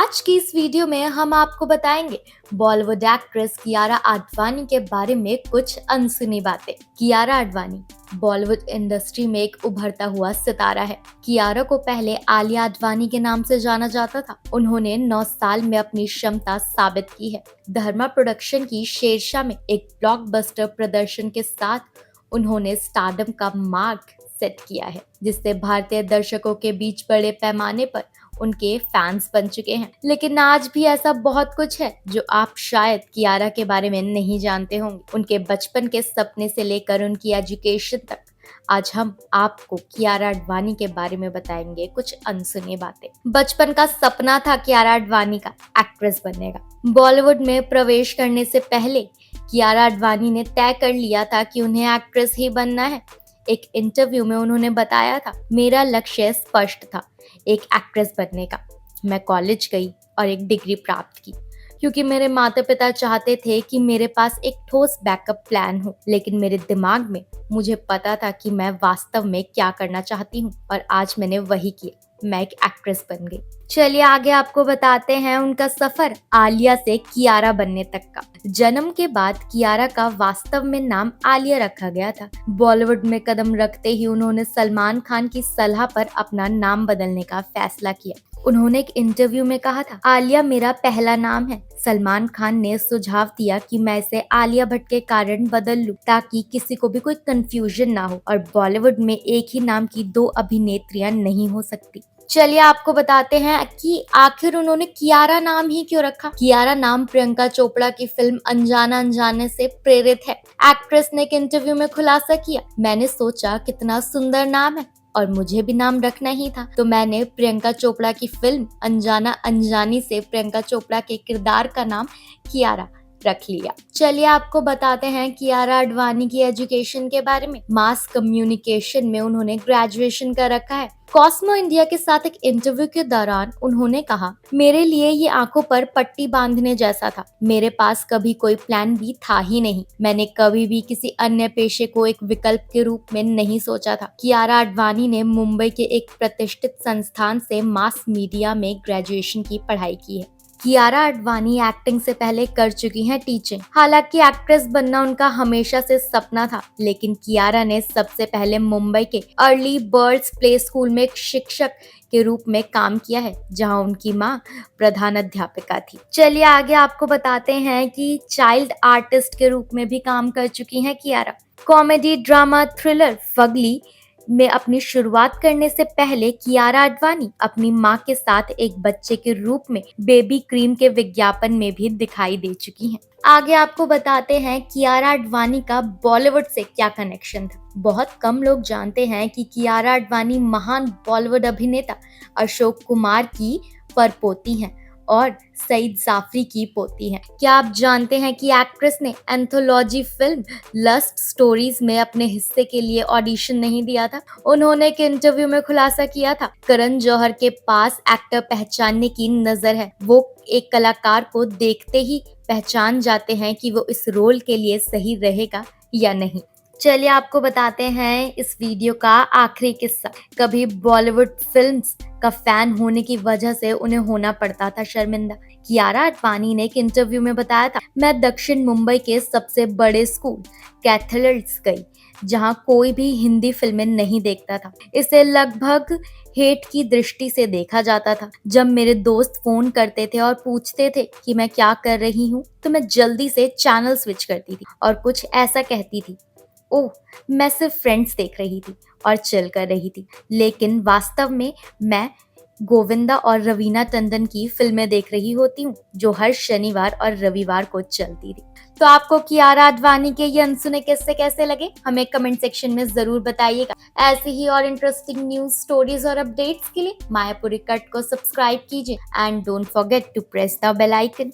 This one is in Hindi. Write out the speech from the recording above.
आज की इस वीडियो में हम आपको बताएंगे बॉलीवुड एक्ट्रेस कियारा आडवाणी के बारे में कुछ अनसुनी बातें। कियारा आडवाणी बॉलीवुड इंडस्ट्री में एक उभरता हुआ सितारा है। कियारा को पहले आलिया आडवाणी के नाम से जाना जाता था। उन्होंने 9 साल में अपनी क्षमता साबित की है। धर्मा प्रोडक्शन की शेरशाह में एक ब्लॉकबस्टर प्रदर्शन के साथ उन्होंने स्टारडम का मार्ग सेट किया है, जिससे भारतीय दर्शकों के बीच बड़े पैमाने पर उनके फैंस बन चुके हैं। लेकिन आज भी ऐसा बहुत कुछ है जो आप शायद कियारा के बारे में नहीं जानते होंगे। उनके बचपन के सपने से लेकर उनकी एजुकेशन तक आज हम आपको कियारा आडवाणी के बारे में बताएंगे कुछ अनसुनी बातें। बचपन का सपना था कियारा आडवाणी का एक्ट्रेस बनने का। बॉलीवुड में प्रवेश करने से पहले कियारा आडवाणी ने तय कर लिया था कि उन्हें एक्ट्रेस ही बनना है। एक इंटरव्यू में उन्होंने बताया था, मेरा लक्ष्य स्पष्ट था, एक एक्ट्रेस बनने का। मैं कॉलेज गई और एक डिग्री प्राप्त की क्योंकि मेरे माता पिता चाहते थे कि मेरे पास एक ठोस बैकअप प्लान हो। लेकिन मेरे दिमाग में मुझे पता था कि मैं वास्तव में क्या करना चाहती हूँ और आज मैंने वही किया। मैं एक एक्ट्रेस बन गई। चलिए आगे आपको बताते हैं उनका सफर आलिया से कियारा बनने तक का। जन्म के बाद कियारा का वास्तव में नाम आलिया रखा गया था। बॉलीवुड में कदम रखते ही उन्होंने सलमान खान की सलाह पर अपना नाम बदलने का फैसला किया। उन्होंने एक इंटरव्यू में कहा था, आलिया मेरा पहला नाम है। सलमान खान ने सुझाव दिया कि मैं इसे आलिया भट्ट के कारण बदल लूं ताकि किसी को भी कोई कंफ्यूजन ना हो और बॉलीवुड में एक ही नाम की 2 अभिनेत्रियां नहीं हो सकती। चलिए आपको बताते हैं कि आखिर उन्होंने कियारा नाम ही क्यों रखा। कियारा नाम प्रियंका चोपड़ा की फिल्म अनजाना अनजाने से प्रेरित है। एक्ट्रेस ने एक इंटरव्यू में खुलासा किया, मैंने सोचा कितना सुंदर नाम है और मुझे भी नाम रखना ही था, तो मैंने प्रियंका चोपड़ा की फिल्म अनजाना अनजानी से प्रियंका चोपड़ा के किरदार का नाम कियारा रख लिया। चलिए आपको बताते हैं कियारा आडवाणी की एजुकेशन के बारे में। मास कम्युनिकेशन में उन्होंने ग्रेजुएशन कर रखा है। कॉस्मो इंडिया के साथ एक इंटरव्यू के दौरान उन्होंने कहा, मेरे लिए ये आंखों पर पट्टी बांधने जैसा था। मेरे पास कभी कोई प्लान बी था ही नहीं। मैंने कभी भी किसी अन्य पेशे को एक विकल्प के रूप में नहीं सोचा था। कियारा आडवाणी ने मुंबई के एक प्रतिष्ठित संस्थान से मास मीडिया में ग्रेजुएशन की पढ़ाई की है। कियारा आडवाणी एक्टिंग से पहले कर चुकी हैं टीचिंग। हालांकि एक्ट्रेस बनना उनका हमेशा से सपना था, लेकिन कियारा ने सबसे पहले मुंबई के अर्ली बर्ड्स प्ले स्कूल में एक शिक्षक के रूप में काम किया है, जहां उनकी मां प्रधान अध्यापिका थी। चलिए आगे आपको बताते हैं कि चाइल्ड आर्टिस्ट के रूप में भी काम कर चुकी हैं Kiara. Comedy drama thriller Fugly में अपनी शुरुआत करने से पहले कियारा आडवाणी अपनी मां के साथ एक बच्चे के रूप में बेबी क्रीम के विज्ञापन में भी दिखाई दे चुकी हैं। आगे आपको बताते हैं कियारा आडवाणी का बॉलीवुड से क्या कनेक्शन था। बहुत कम लोग जानते हैं कि कियारा आडवाणी महान बॉलीवुड अभिनेता अशोक कुमार की परपोती हैं और सईद जाफरी की पोती हैं। क्या आप जानते हैं कि एक्ट्रेस ने एंथोलॉजी फिल्म लस्ट स्टोरीज में अपने हिस्से के लिए ऑडिशन नहीं दिया था। उन्होंने एक इंटरव्यू में खुलासा किया था, करण जौहर के पास एक्टर पहचानने की नजर है। वो एक कलाकार को देखते ही पहचान जाते हैं कि वो इस रोल के लिए सही रहेगा या नहीं। चलिए आपको बताते हैं इस वीडियो का आखिरी किस्सा। कभी बॉलीवुड फिल्म्स का फैन होने की वजह से उन्हें होना पड़ता था शर्मिंदा। कियारा आडवाणी ने एक इंटरव्यू में बताया था, मैं दक्षिण मुंबई के सबसे बड़े स्कूल कैथेड्रल्स गई, जहां कोई भी हिंदी फिल्में नहीं देखता था। इसे लगभग हेट की दृष्टि से देखा जाता था। जब मेरे दोस्त फोन करते थे और पूछते थे कि मैं क्या कर रही हूँ, तो मैं जल्दी से चैनल स्विच करती थी और कुछ ऐसा कहती थी, ओह मैं सिर्फ फ्रेंड्स देख रही थी और चिल कर रही थी। लेकिन वास्तव में मैं गोविंदा और रवीना टंडन की फिल्में देख रही होती हूँ, जो हर शनिवार और रविवार को चलती थी। तो आपको कियारा आडवाणी के ये अनसुने किस्से कैसे लगे, हमें कमेंट सेक्शन में जरूर बताइएगा। ऐसे ही और इंटरेस्टिंग न्यूज, स्टोरीज और अपडेट्स के लिए मायापुरी कट को सब्सक्राइब कीजिए and don't forget to press the bell icon.